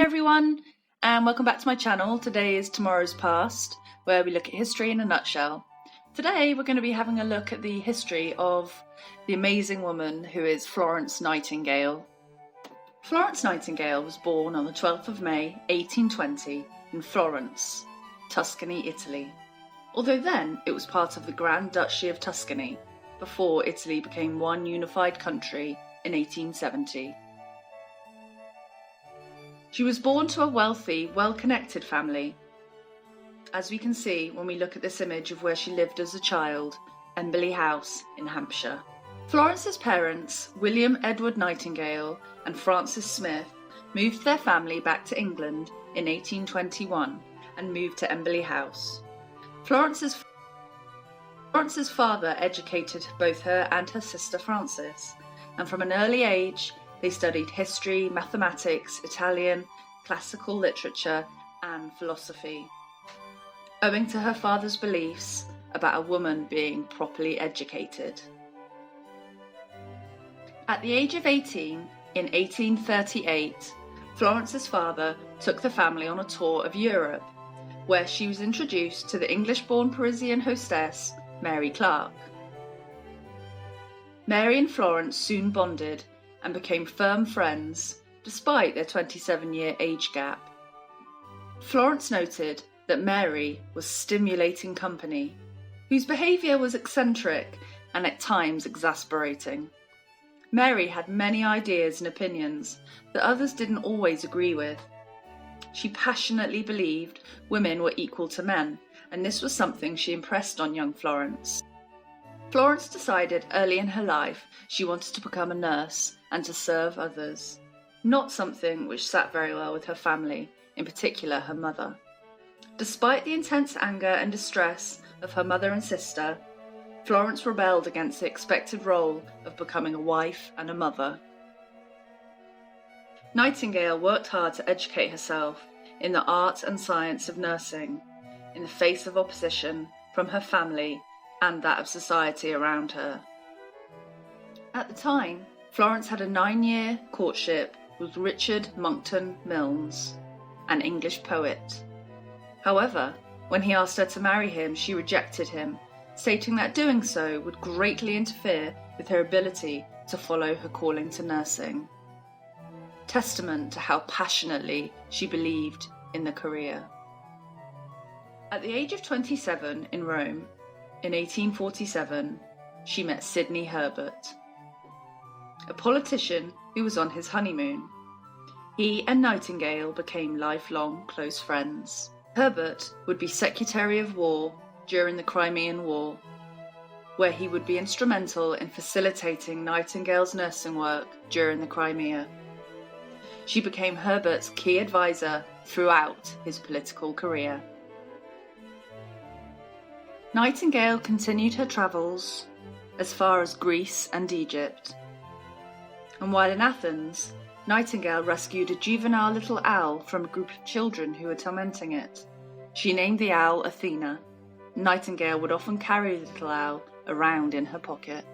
everyone, and welcome back to my channel. Today is Tomorrow's Past, where we look at history in a nutshell. Today we're going to be having a look at the history of the amazing woman who is Florence Nightingale. Florence Nightingale was born on the 12th of May 1820 in Florence, Tuscany, Italy. Although then it was part of the Grand Duchy of Tuscany, before Italy became one unified country in 1870. She was born to a wealthy, well-connected family, as we can see when we look at this image of where she lived as a child, Embly House in Hampshire. Florence's parents, William Edward Nightingale and Frances Smith, moved their family back to England in 1821 and moved to Embly House. Florence's father educated both her and her sister Frances, and from an early age they studied history, mathematics, Italian, classical literature, and philosophy, owing to her father's beliefs about a woman being properly educated. At the age of 18, in 1838, Florence's father took the family on a tour of Europe, where she was introduced to the English-born Parisian hostess, Mary Clark. Mary and Florence soon bonded and became firm friends, despite their 27-year age gap. Florence noted that Mary was stimulating company, whose behaviour was eccentric and at times exasperating. Mary had many ideas and opinions that others didn't always agree with. She passionately believed women were equal to men, and this was something she impressed on young Florence. Florence decided early in her life she wanted to become a nurse and to serve others, not something which sat very well with her family, in particular her mother. Despite the intense anger and distress of her mother and sister, Florence rebelled against the expected role of becoming a wife and a mother. Nightingale worked hard to educate herself in the art and science of nursing, in the face of opposition from her family and that of society around her. At the time, Florence had a 9-year courtship with Richard Monckton Milnes, an English poet. However, when he asked her to marry him, she rejected him, stating that doing so would greatly interfere with her ability to follow her calling to nursing. Testament to how passionately she believed in the career. At the age of 27 in Rome, in 1847, she met Sidney Herbert, a politician who was on his honeymoon. He and Nightingale became lifelong close friends. Herbert would be Secretary of War during the Crimean War, where he would be instrumental in facilitating Nightingale's nursing work during the Crimea. She became Herbert's key advisor throughout his political career. Nightingale continued her travels as far as Greece and Egypt, and while in Athens, Nightingale rescued a juvenile little owl from a group of children who were tormenting it. She named the owl Athena. Nightingale would often carry the little owl around in her pocket.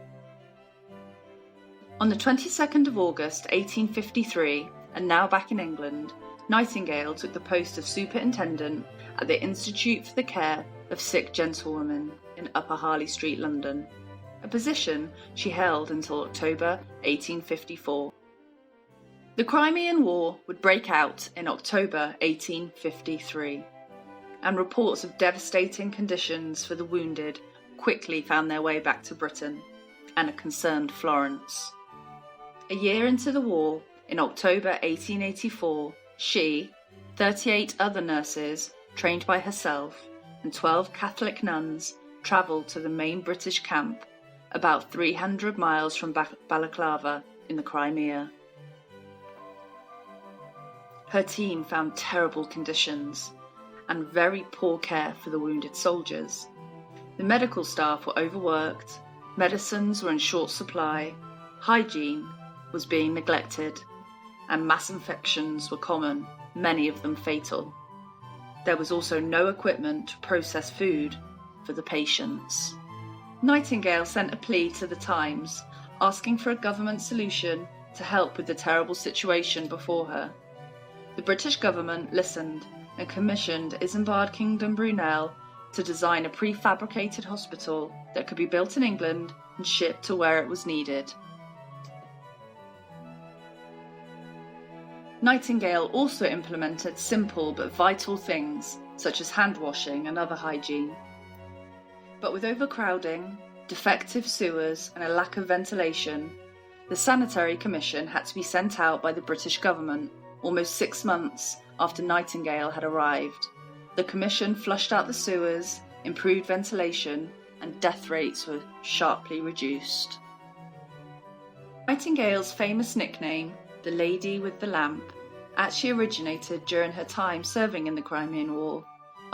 On the 22nd of August 1853, and now back in England, Nightingale took the post of superintendent at the Institute for the Care of Sick Gentlewomen in Upper Harley Street, London, a position she held until October 1854. The Crimean War would break out in October 1853, and reports of devastating conditions for the wounded quickly found their way back to Britain and a concerned Florence. A year into the war, in October 1884, she, 38 other nurses trained by herself, and 12 Catholic nuns travelled to the main British camp about 300 miles from Balaclava in the Crimea. Her team found terrible conditions and very poor care for the wounded soldiers. The medical staff were overworked, medicines were in short supply, hygiene was being neglected, and mass infections were common, many of them fatal. There was also no equipment to process food for the patients. Nightingale sent a plea to the Times, asking for a government solution to help with the terrible situation before her. The British government listened and commissioned Isambard Kingdom Brunel to design a prefabricated hospital that could be built in England and shipped to where it was needed. Nightingale also implemented simple but vital things such as hand washing and other hygiene. But with overcrowding, defective sewers and a lack of ventilation, the Sanitary Commission had to be sent out by the British government almost 6 months after Nightingale had arrived. The Commission flushed out the sewers, improved ventilation, and death rates were sharply reduced. Nightingale's famous nickname, the Lady with the Lamp, actually originated during her time serving in the Crimean War,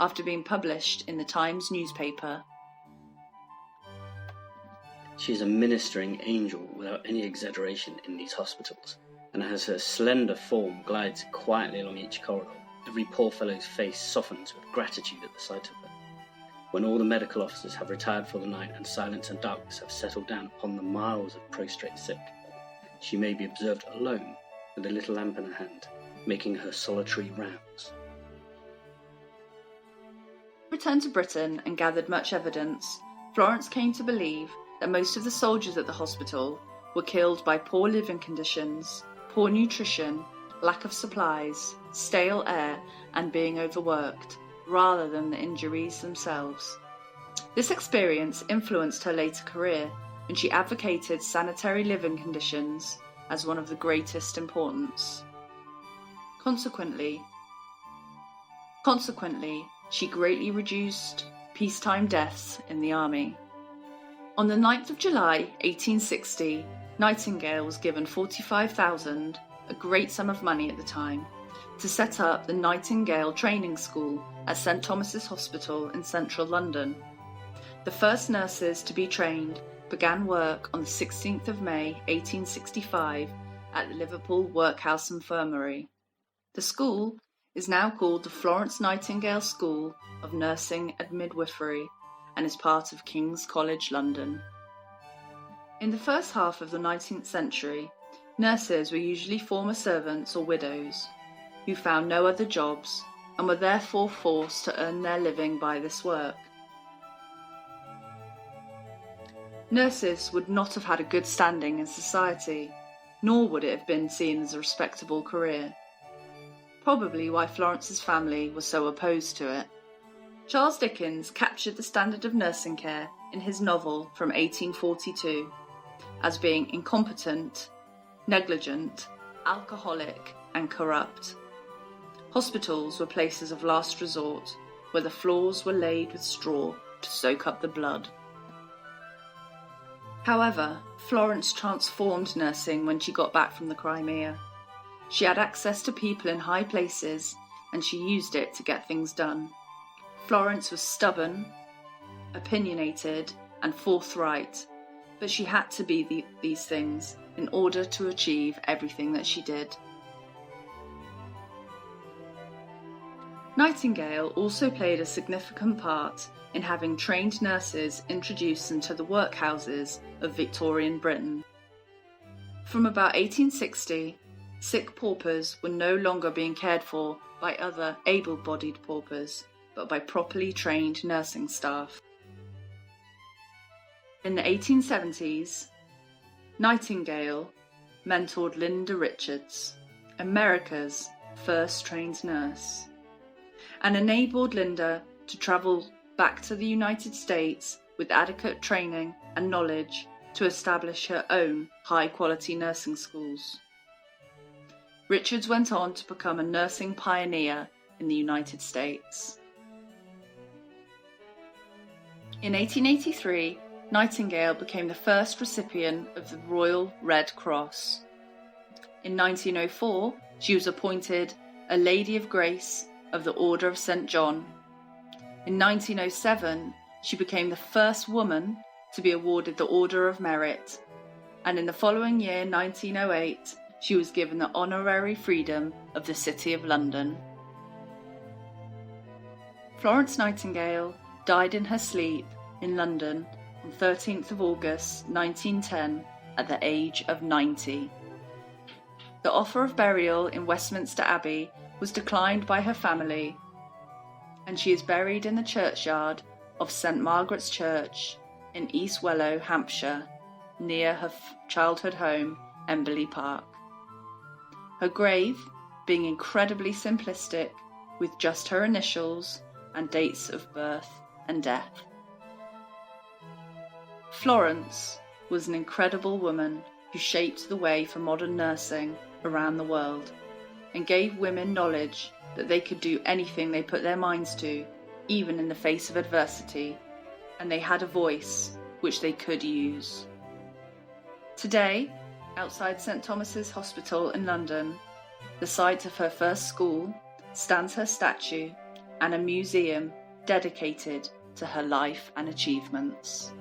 after being published in the Times newspaper. She is a ministering angel without any exaggeration in these hospitals, and as her slender form glides quietly along each corridor, every poor fellow's face softens with gratitude at the sight of her. When all the medical officers have retired for the night and silence and darkness have settled down upon the miles of prostrate sick, she may be observed alone with a little lamp in her hand, making her solitary rounds. Returned to Britain and gathered much evidence, Florence came to believe that most of the soldiers at the hospital were killed by poor living conditions, poor nutrition, lack of supplies, stale air, and being overworked, rather than the injuries themselves. This experience influenced her later career when she advocated sanitary living conditions as one of the greatest importance. Consequently, she greatly reduced peacetime deaths in the army. On the 9th of July 1860, Nightingale was given £45,000, a great sum of money at the time, to set up the Nightingale Training School at St Thomas's Hospital in central London. The first nurses to be trained began work on the 16th of May 1865 at the Liverpool Workhouse Infirmary. The school is now called the Florence Nightingale School of Nursing and Midwifery and is part of King's College London. In the first half of the 19th century, nurses were usually former servants or widows who found no other jobs and were therefore forced to earn their living by this work. Nurses would not have had a good standing in society, nor would it have been seen as a respectable career. Probably why Florence's family was so opposed to it. Charles Dickens captured the standard of nursing care in his novel from 1842 as being incompetent, negligent, alcoholic, and corrupt. Hospitals were places of last resort where the floors were laid with straw to soak up the blood. However, Florence transformed nursing when she got back from the Crimea. She had access to people in high places, and she used it to get things done. Florence was stubborn, opinionated, and forthright, but she had to be these things in order to achieve everything that she did. Nightingale also played a significant part in having trained nurses introduced into the workhouses of Victorian Britain. From about 1860, sick paupers were no longer being cared for by other able-bodied paupers, but by properly trained nursing staff. In the 1870s, Nightingale mentored Linda Richards, America's first trained nurse, and enabled Linda to travel back to the United States with adequate training and knowledge to establish her own high-quality nursing schools. Richards went on to become a nursing pioneer in the United States. In 1883, Nightingale became the first recipient of the Royal Red Cross. In 1904, she was appointed a Lady of Grace of the Order of St. John. In 1907, she became the first woman to be awarded the Order of Merit, and in the following year, 1908, she was given the honorary freedom of the City of London. Florence Nightingale died in her sleep in London on 13th of August 1910 at the age of 90. The offer of burial in Westminster Abbey was declined by her family, and she is buried in the churchyard of St Margaret's Church in East Wellow, Hampshire, near her childhood home, Embly Park. Her grave being incredibly simplistic, with just her initials and dates of birth and death. Florence was an incredible woman who shaped the way for modern nursing around the world and gave women knowledge that they could do anything they put their minds to, even in the face of adversity, and they had a voice which they could use. Today, outside St Thomas's Hospital in London, the site of her first school, stands her statue and a museum dedicated to her life and achievements.